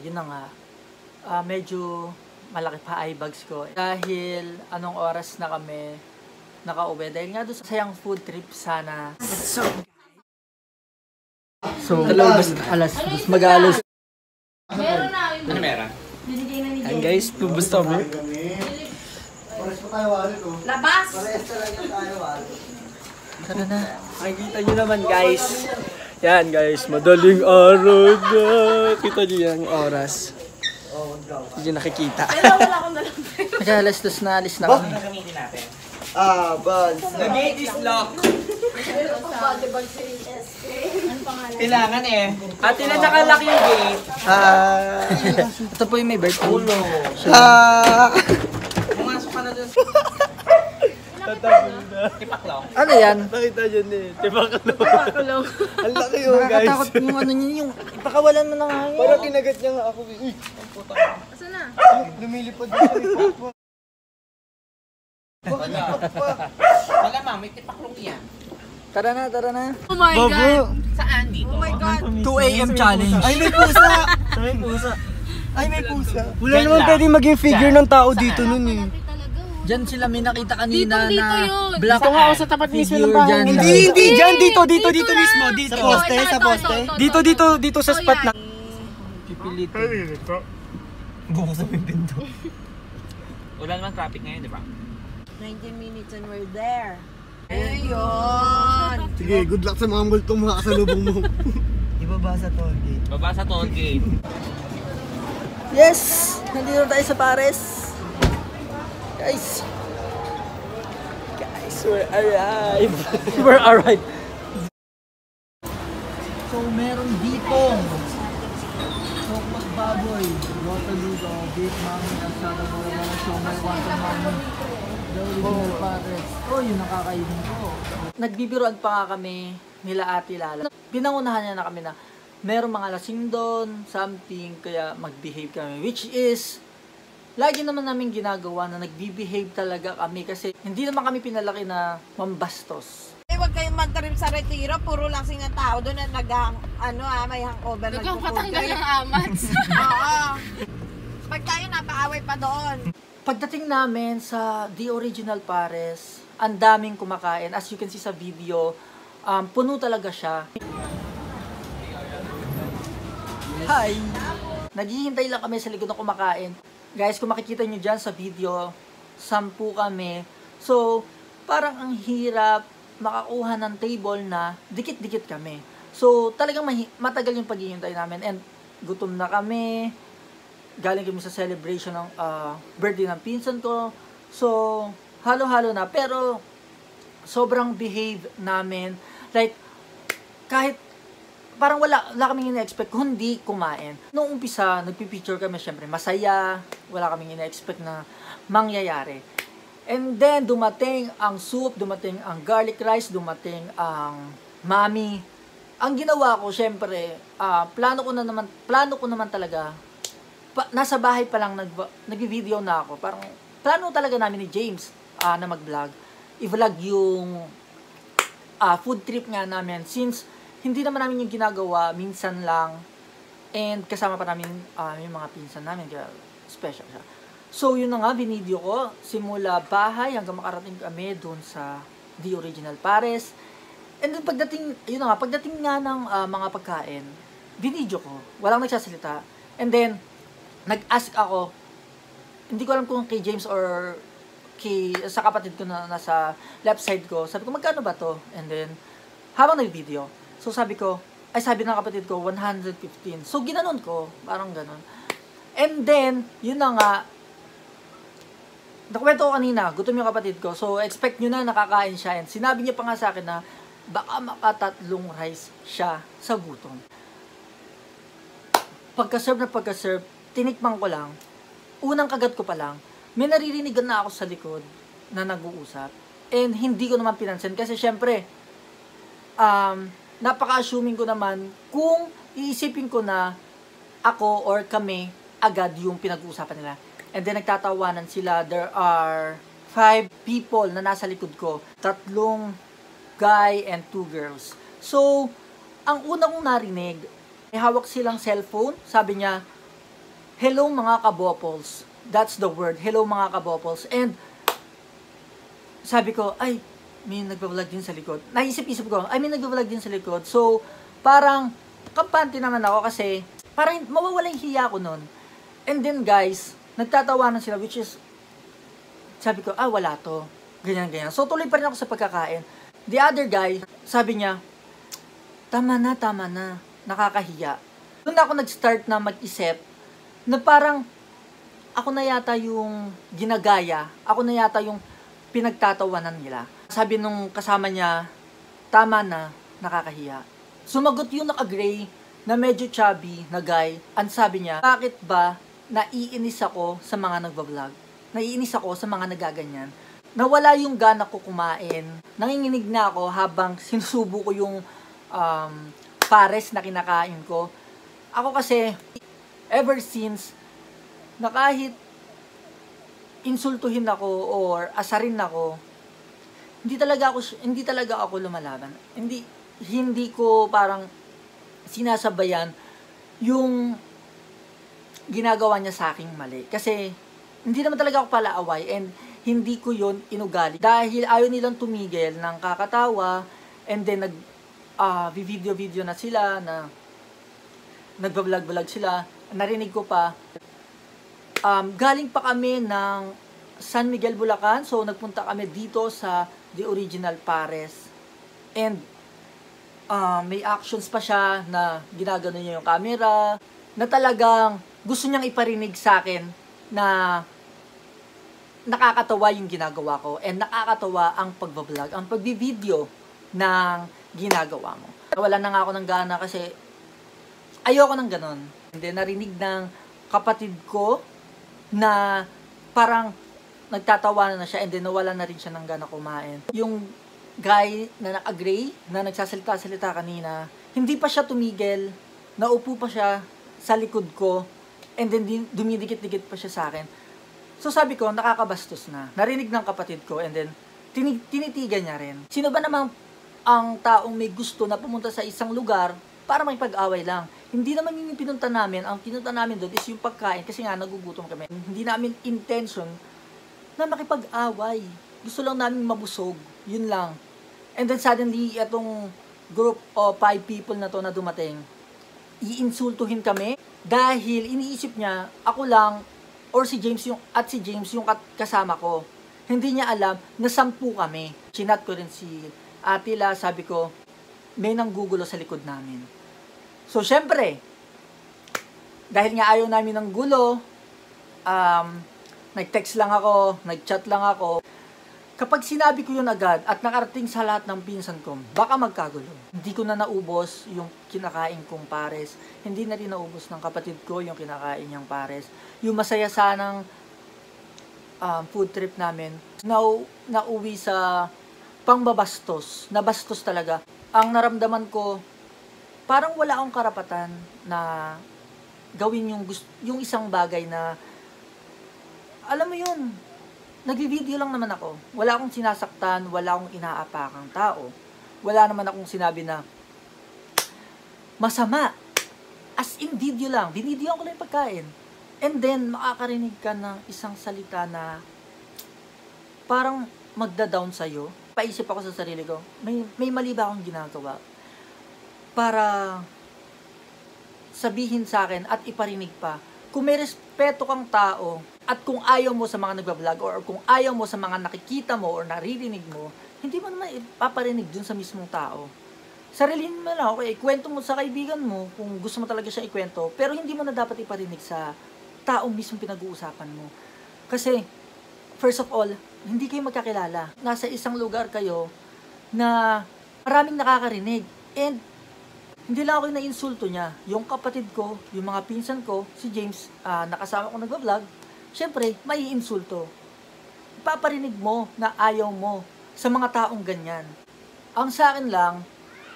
yun na nga, medyo malaki pa eye bags ko. Dahil anong oras na kami nakauwi. Dahil nga doon sa sayang food trip sana. So, alas, mag-alas. Meron na. Ano meron? Binigay na ni And Jenny. guys, lubos to bro. Pares pa tayo wallet oh. Labas! Pares talaga tayo wallet. Tara na. Makikita nyo naman guys. Yan guys, madaling araw na. Kita nyo yung oras. Hindi nyo nakikita. Pero wala akong dalang. Mag-alas dos na, alis na kami. Ano gamitin natin? Buzz. The gate is locked. Meron pa body bag sa SK. Ano pangalan? Kailangan eh. At ilan nakalock yung gate? Ito po yung may birthday. Pumasok ka na dun. Tipaklaw. Ano yan? Nakita nyo eh. Tibakalong. Pakulong. Ang laki yun guys. Nakakatakot yung ano niya, yung ipakawalan mo na nga yun. Parang kinagat niya nga ako. Uy, Asa na? lumilipad din siya. Wala ma'am, may tipaklong yan. Tara na, tara na. Oh my God! Saan dito? Oh my God! 2 AM challenge. Ay, may pusa! May pusa. Ay, may pusa. Wala Diyan naman lang. pwedeng maging figure ng tao dito nun eh. Diyan sila may nakita kanina Dito na yun. black Dito nga ako sa tapat mismo ng figure bahay dyan. nila. Hindi dyan. Dito Dito lang. mismo. Dito. Sa poste, Sa poste. Dito sa spot na. Pipilit. Bukas na yung pinto. Wala naman traffic ngayon, di ba? 19 minutes and we're there. Ayun! Sige, good luck sa mga multong mga kasalubong mo. Ibaba sa toll gate. Baba sa toll gate. Yes! Nandito tayo sa Pares. Guys, we're arrived. We're arrived. So, meron ditong Sokmak Baboy, Rotaludo, Beef Mami, Asada Bola, Shomai, Wanta Mami, The Original Pares. Oh, yun ang kakainin ko. Nagbibiroan pa nga kami nila Ate Lala. Pinangunahan niya na kami na meron mga lasing doon, something, kaya mag-behave kami. Which is, lagi naman namin ginagawa na nagbe-behave talaga kami kasi hindi naman kami pinalaki na mambastos. Eh, huwag kayong mag-trip sa retiro. Puro lang singa tao doon na may hangover. Nagpapatanggal ng amats. Oo. Pag tayo napaaway pa doon. Pagdating namin sa The Original Pares, ang daming kumakain. As you can see sa video, puno talaga siya. Hi! Naghihintay lang kami sa likod na kumakain. Guys, kung makikita nyo dyan sa video, 10 kami. So, parang ang hirap makakuha ng table na dikit-dikit kami. So, talagang matagal yung paghihintay namin. And gutom na kami. Galing kami sa celebration ng birthday ng pinsan ko. So, halo-halo na. Pero, sobrang behave namin. Like, kahit parang wala kaming ina-expect kundi kumain. Noong umpisa, nagpipicture kami, syempre masaya, wala kaming ina-expect na mangyayari. And then, dumating ang soup, dumating ang garlic rice, dumating ang mami. Ang ginawa ko, syempre, plano ko naman talaga, nasa bahay pa lang nag-video na ako. Parang, plano talaga namin ni James na mag-vlog. I-vlog yung food trip nga namin since hindi naman namin yung ginagawa, minsan lang. And kasama pa namin yung mga pinsan namin, kaya special siya. So, yun na nga, binideo ko. Simula bahay hanggang makarating kami dun sa The Original Pares. And then pagdating nga ng mga pagkain, binideo ko. Walang nagsasalita. And then, nag-ask ako, hindi ko alam kung kay James or sa kapatid ko na nasa left side ko. Sabi ko, magkano ba to? And then, habang nag-video, so sabi ng kapatid ko, 115. So, ginanon ko. Parang ganon. And then, yun na nga, nakwento ko kanina, gutom yung kapatid ko. So, expect nyo na nakakain siya. And sinabi niya pa nga sa akin na, baka makatatlong rice siya sa gutom. Pagka-serve, tinikman ko lang. Unang kagat ko pa lang, may naririnigan na ako sa likod na nag-uusap. And hindi ko naman pinansin. Kasi syempre, napaka-assuming ko naman kung iisipin ko na ako or kami agad yung pinag-uusapan nila. And then nagtatawanan sila. There are 5 people na nasa likod ko. 3 guy and 2 girls. So, ang una kong narinig, may hawak silang cellphone. Sabi niya, hello mga kabopals. That's the word. Hello mga kabopals. And sabi ko, ay, may nagbablog din sa likod. Naisip-isip ko, ay, may nagbablog din sa likod. So, parang, kampante naman ako kasi, parang mawawala yung hiya ko nun. And then guys, nagtatawanan sila, which is, sabi ko, wala to. Ganyan. So, tuloy pa rin ako sa pagkakain. The other guy, sabi niya, tama na, nakakahiya. Doon ako nag-start na mag-isip, na parang, ako na yata yung ginagaya, ako na yata yung pinagtatawanan nila. Sabi nung kasama niya, tama na, nakakahiya. Sumagot yung naka-gray na medyo chubby na guy, and sabi niya, bakit ba naiinis ako sa mga nagbablog? Naiinis ako sa mga nagaganyan. Nawala yung gana ko kumain. Nanginginig na ako habang sinusubo ko yung pares na kinakain ko. Ako kasi, ever since, na kahit insultuhin ako or asarin ako, hindi talaga ako lumalaban. Hindi ko parang sinasabayan yung ginagawa niya sa aking mali. Kasi hindi naman talaga ako palaaway and hindi ko yun inugali. Dahil ayaw nilang tumigil ng kakatawa and then video na sila na nagbablog sila. Narinig ko pa. Galing pa kami ng San Miguel, Bulacan. So, nagpunta kami dito sa The Original Pares. And, may actions pa siya na ginagano niya yung camera. Na talagang gusto niyang iparinig sa akin na nakakatawa yung ginagawa ko. And nakakatawa ang pagbablog, ang pagbivideo ng ginagawa mo. Wala na nga ako ng gana kasi ayoko ng ganon. And then, narinig ng kapatid ko na parang nagtatawanan na siya and then nawala na rin siya ng gana kumain. Yung guy na naka-gray, na nagsasalita-salita kanina, hindi pa siya tumigil, naupo pa siya sa likod ko, and then dumidikit-dikit pa siya sa akin. So sabi ko, nakakabastos na. Narinig ng kapatid ko, and then tinitigan niya rin. Sino ba namang ang taong may gusto na pumunta sa isang lugar para may pag-away lang? Hindi naman yung pinunta namin. Ang pinunta namin doon is yung pagkain kasi nga nagugutom kami. Hindi namin intention na makipag-away. Gusto lang namin mabusog. Yun lang. And then suddenly, itong group of 5 people na to na dumating, iinsultuhin kami dahil iniisip niya, ako lang, or si James yung kasama ko. Hindi niya alam na 10 kami. Chinat ko rin si Atila, sabi ko, may nanggugulo sa likod namin. So, syempre, dahil nga ayaw namin ng gulo, nag-text lang ako, nag-chat lang ako. Kapag sinabi ko yun agad at nakarating sa lahat ng pinsan ko, baka magkagulo. Hindi ko na naubos yung kinakain kong pares. Hindi na rin naubos ng kapatid ko yung kinakain niyang pares. Yung masaya sanang food trip namin, nauwi sa pangbabastos. Nabastos talaga. Ang naramdaman ko, parang wala akong karapatan na gawin yung isang bagay na, alam mo yun, nagbi-video lang naman ako. Wala akong sinasaktan, wala akong inaapakang tao. Wala naman akong sinabi na masama. As in video lang. Binidyoan ko lang yung pagkain. And then, makakarinig ka ng isang salita na parang magda-down sa'yo. Paisip ako sa sarili ko, may mali ba akong ginagawa? Para sabihin sa akin at iparinig pa. Kung may respeto kang tao at kung ayaw mo sa mga nagbablog or kung ayaw mo sa mga nakikita mo or naririnig mo, hindi mo naman ipaparinig dun sa mismong tao. Sarilin mo lang, okay, ikwento mo sa kaibigan mo kung gusto mo talaga siya ikwento, pero hindi mo na dapat iparinig sa taong mismong pinag-uusapan mo. Kasi, first of all, hindi kayo magkakilala. Nasa isang lugar kayo na maraming nakakarinig. And hindi lang ako yung na-insulto niya. Yung kapatid ko, yung mga pinsan ko, si James, nakasama ko nagbablog, syempre, may insulto. Ipaparinig mo na ayaw mo sa mga taong ganyan. Ang sa akin lang,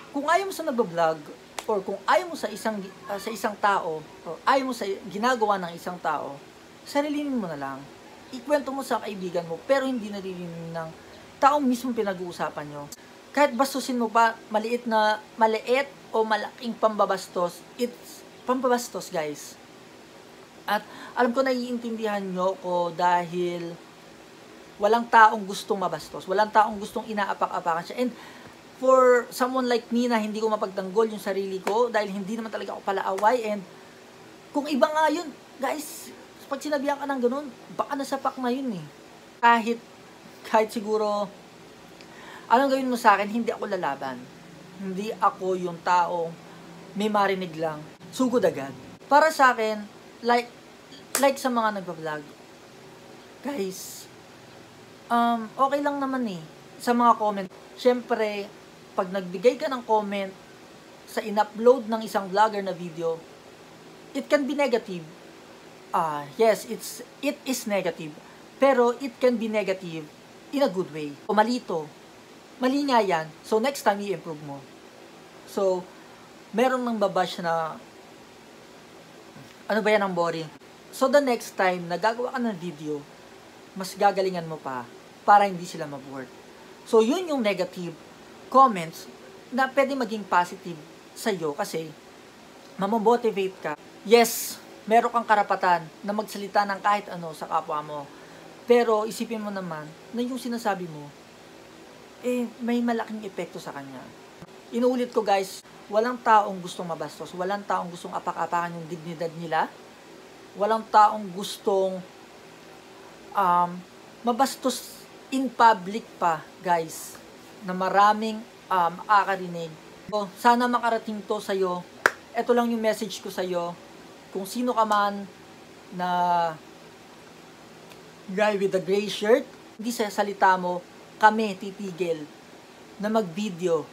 kung ayaw mo sa nagbablog, or kung ayaw mo sa isang tao, or ayaw mo sa ginagawa ng isang tao, sarilinin mo na lang. Ikwento mo sa kaibigan mo, pero hindi naririnig ng taong mismo pinag-uusapan nyo. Kahit bastusin mo pa, maliit o malaking pambabastos, it's pambabastos, guys. At alam ko naiintindihan nyo ko dahil walang taong gustong mabastos. Walang taong gustong inaapak-apakan siya. And for someone like me na hindi ko mapagtanggol yung sarili ko dahil hindi naman talaga ako palaaway. And kung iba nga yun, guys, pag sinabihan ka ng ganun, baka nasapak na yun eh. Kahit siguro, anong gawin mo sa akin, hindi ako lalaban. Hindi ako yung taong may marinig lang, sugod agad. Para sa akin, like sa mga nagbablog, guys, okay lang naman eh, sa mga comment. Syempre, pag nagbigay ka ng comment sa in-upload ng isang vlogger na video, it can be negative. Yes, it is negative. Pero it can be negative in a good way. O mali to. Mali nga yan. So, next time, i-improve mo. So, meron nang babash na ano ba yan ang boring. So, the next time na gagawa ka ng video, mas gagalingan mo pa para hindi sila maboard. So, yun yung negative comments na pwede maging positive sa'yo kasi mamomotivate ka. Yes, meron kang karapatan na magsalita ng kahit ano sa kapwa mo. Pero isipin mo naman na yung sinasabi mo, may malaking epekto sa kanya. Inuulit ko guys, walang taong gustong mabastos, walang taong gustong apak-apakan yung dignidad nila, walang taong gustong mabastos in public pa, guys, na maraming makakarinig. So, sana makarating to sa'yo. Ito lang yung message ko sa'yo. Kung sino ka man na guy with a gray shirt, hindi sa salita mo, kami titigil na mag-video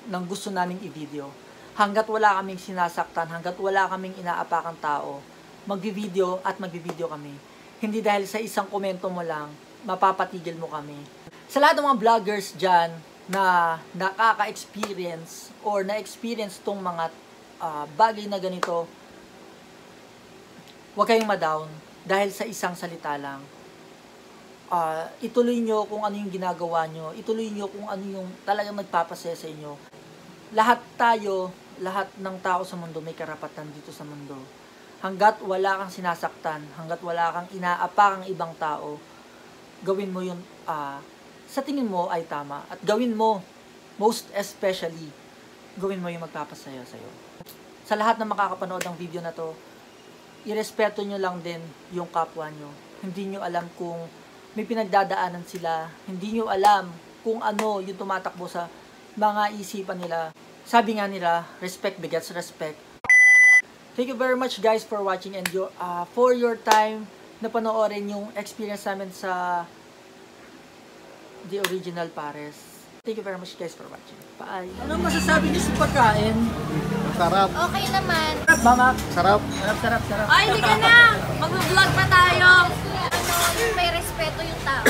ng gusto naming i-video. Hanggat wala kaming sinasaktan, hanggat wala kaming inaapakang tao, mag-video at mag-video kami. Hindi dahil sa isang komento mo lang, mapapatigil mo kami. Sa lahat ng mga vloggers dyan na nakaka-experience or na-experience tong mga bagay na ganito, huwag kayong ma-down dahil sa isang salita lang. Ituloy nyo kung ano yung ginagawa nyo. Ituloy nyo kung ano yung talagang nagpapasaya sa inyo. Lahat tayo, lahat ng tao sa mundo may karapatan dito sa mundo. Hanggat wala kang sinasaktan, hanggat wala kang inaapakang ibang tao, gawin mo yun sa tingin mo ay tama. At gawin mo, most especially, gawin mo yung magpapasaya sa'yo. Sa lahat ng makakapanood ng video na to, irespeto nyo lang din yung kapwa nyo. Hindi nyo alam kung may pinagdadaanan sila. Hindi nyo alam kung ano yung tumatakbo sa mga isipan nila. Sabi nga nila, respect begets respect. Thank you very much guys for watching and for your time na panoorin yung experience namin sa The Original Pares. Thank you very much guys for watching. Bye! Anong masasabi niyo sa pagkain? Sarap. Okay naman. Mama, Sarap. sarap. Ay, hindi ka na! Mag-vlog pa tayo! Ano, yung may respeto yung tao.